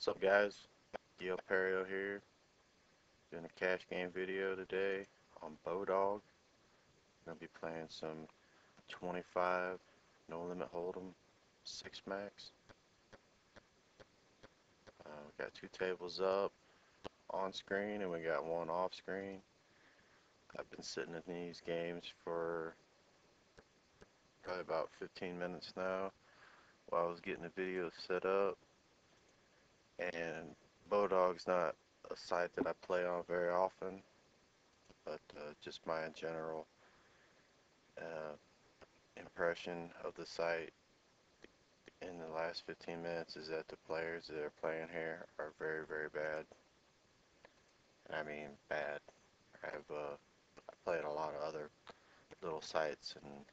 What's up, guys? dlperrio here, doing a cash game video today on Bodog. Gonna be playing some 25 No Limit Holdem 6 max. We got two tables up on screen and we got one off screen. I've been sitting in these games for probably about 15 minutes now while I was getting the video set up. And Bodog's not a site that I play on very often, but just my general uh, impression of the site in the last 15 minutes is that the players that are playing here are very, very bad. And I mean bad. I played a lot of other little sites, and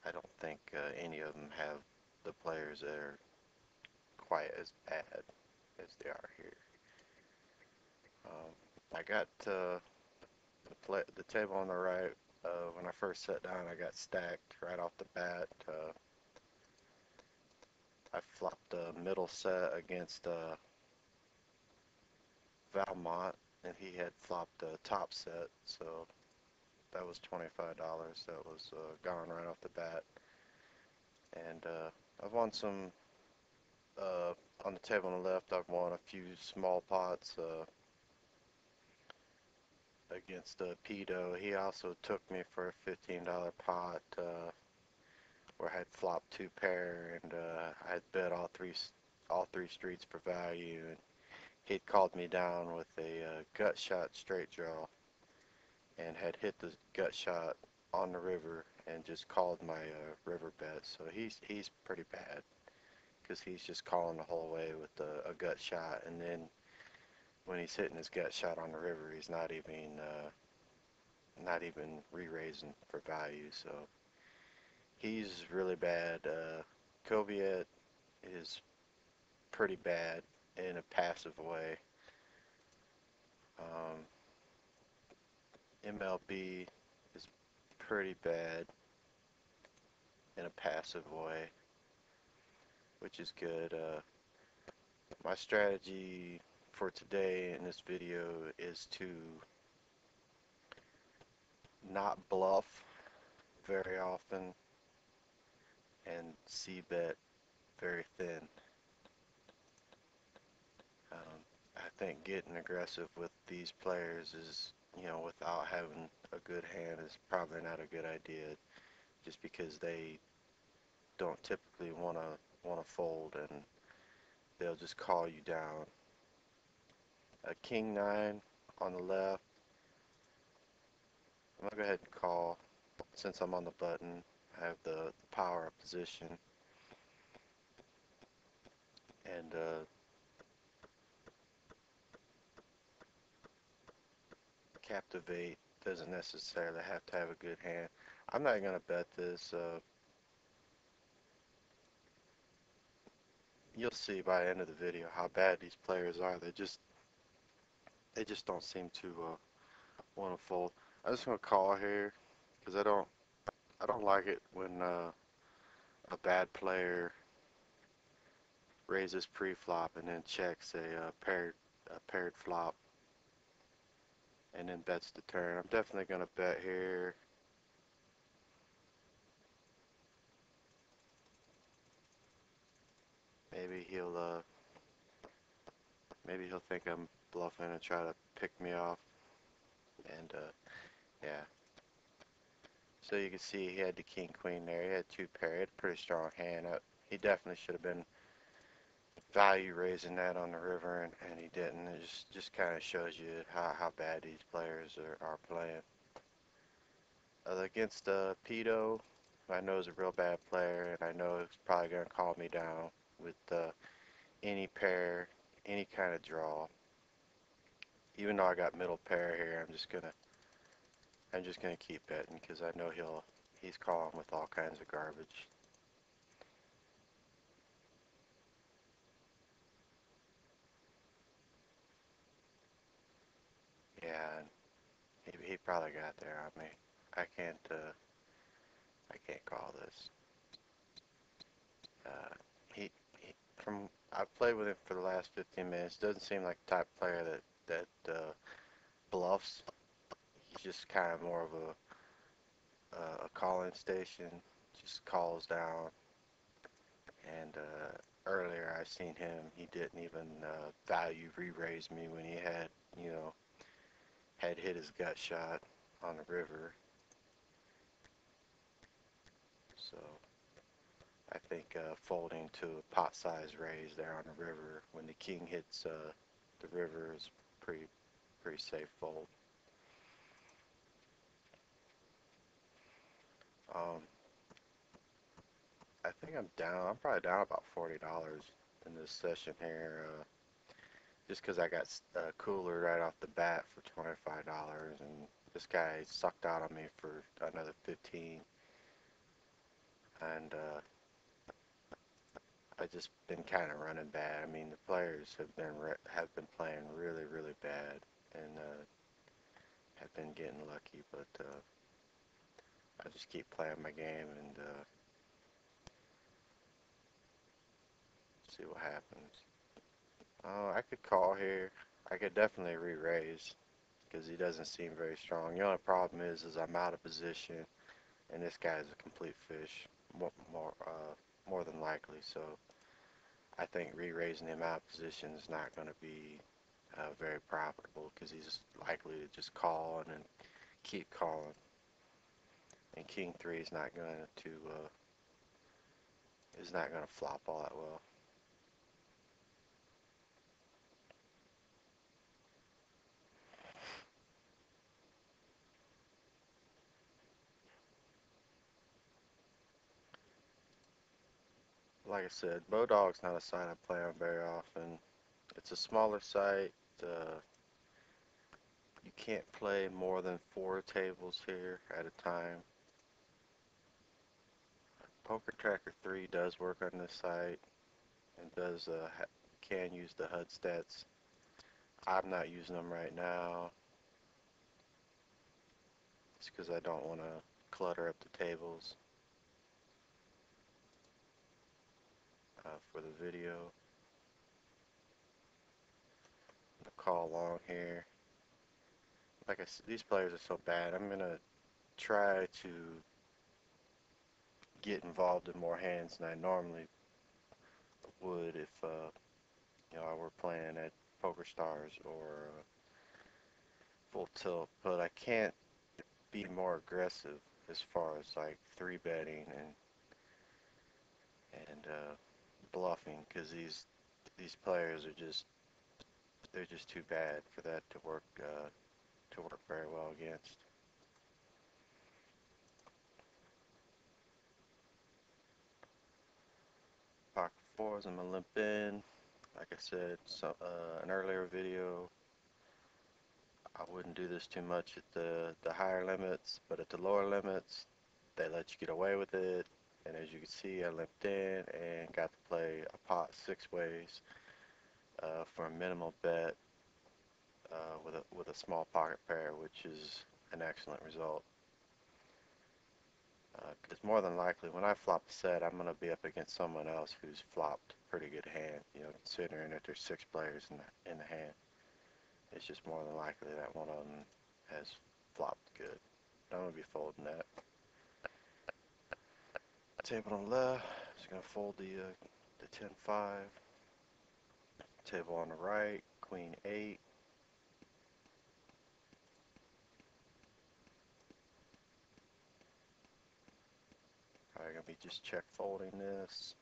I don't think any of them have the players that are quite as bad as they are here. I got the table on the right. When I first sat down, I got stacked right off the bat. I flopped a middle set against Valmont, and he had flopped a top set, so that was $25. That was gone right off the bat. And I've won some on the table on the left. I've won a few small pots against Pedo. He also took me for a $15 pot where I had flopped two pair, and I had bet all three streets for value, and he'd called me down with a gut shot straight draw and had hit the gut shot on the river and just called my river bet. So he's pretty bad because he's just calling the whole way with a gut shot, and then when he's hitting his gut shot on the river, he's not even re-raising for value. So he's really bad. Kobiet is pretty bad in a passive way. MLB is pretty bad in a passive way, which is good. My strategy for today in this video is to not bluff very often and c-bet very thin. I think getting aggressive with these players is, without having a good hand is probably not a good idea, just because they don't typically want to fold, and they'll just call you down. A king 9 on the left. I'm gonna go ahead and call since I'm on the button. I have the power up position, and captivate doesn't necessarily have to have a good hand. I'm not gonna bet this. You'll see by the end of the video how bad these players are. They just don't seem to want to fold. I'm just gonna call here because I don't like it when a bad player raises pre-flop and then checks a paired flop and then bets the turn. I'm definitely gonna bet here. Maybe he'll think I'm bluffing and try to pick me off. And yeah. So you can see he had the king queen there. He had two pair. He had a pretty strong hand. He definitely should have been value raising that on the river, and he didn't. It just kind of shows you how bad these players are playing. Against Pedo, I know is a real bad player, and I know he's probably going to call me down with any pair, any kind of draw. Even though I got middle pair here, I'm just gonna keep betting because I know he's calling with all kinds of garbage. Yeah, he probably got there on me. I can't call this. He I've played with him for the last 15 minutes. Doesn't seem like the type of player that bluffs. He's just kind of more of a calling station. Just calls down. And earlier I seen him. He didn't even value re-raise me when he had, you know, had hit his gut shot on the river. So I think folding to a pot size raise there on the river when the king hits the river is pretty safe fold. Um, I think I'm down. I'm probably down about $40 in this session here, just because I got cooler right off the bat for $25, and this guy sucked out on me for another 15, and I just been kind of running bad. I mean, the players have been playing really bad, and have been getting lucky, but I just keep playing my game and see what happens. Oh, I could call here. I could definitely re-raise because he doesn't seem very strong. The only problem is I'm out of position, and this guy's a complete fish, more than likely. So I think re-raising him out of position is not going to be very profitable because he's likely to just call and then keep calling. And King 3 is not going to flop all that well. Like I said, Bodog's not a site I play on very often. It's a smaller site. You can't play more than 4 tables here at a time. Poker Tracker 3 does work on this site and can use the HUD stats. I'm not using them right now just because I don't want to clutter up the tables for the video. I'm going to call long here. Like I said, these players are so bad. I'm going to try to get involved in more hands than I normally would if I were playing at Poker Stars or Full Tilt, but I can't be more aggressive as far as like 3-betting and bluffing because these players are they're just too bad for that to work very well against. Pocket fours, I'm gonna limp in. Like I said, an earlier video, I wouldn't do this too much at the higher limits, but at the lower limits, they let you get away with it. And as you can see, I limped in and got to play a pot 6 ways for a minimal bet with a small pocket pair, which is an excellent result. Because more than likely, when I flop the set, I'm going to be up against someone else who's flopped a pretty good hand. Considering that there's 6 players in the hand, it's just more than likely that one of them has flopped good. I'm going to be folding that. Table on the left is going to fold the 10-5. Table on the right, Queen 8. Probably going to be just check folding this.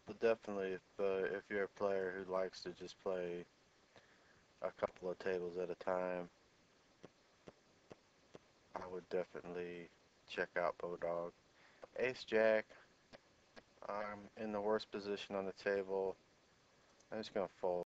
But definitely, if you're a player who likes to just play a couple of tables at a time, I would definitely check out Bodog. Ace Jack, I'm in the worst position on the table. I'm just going to fold.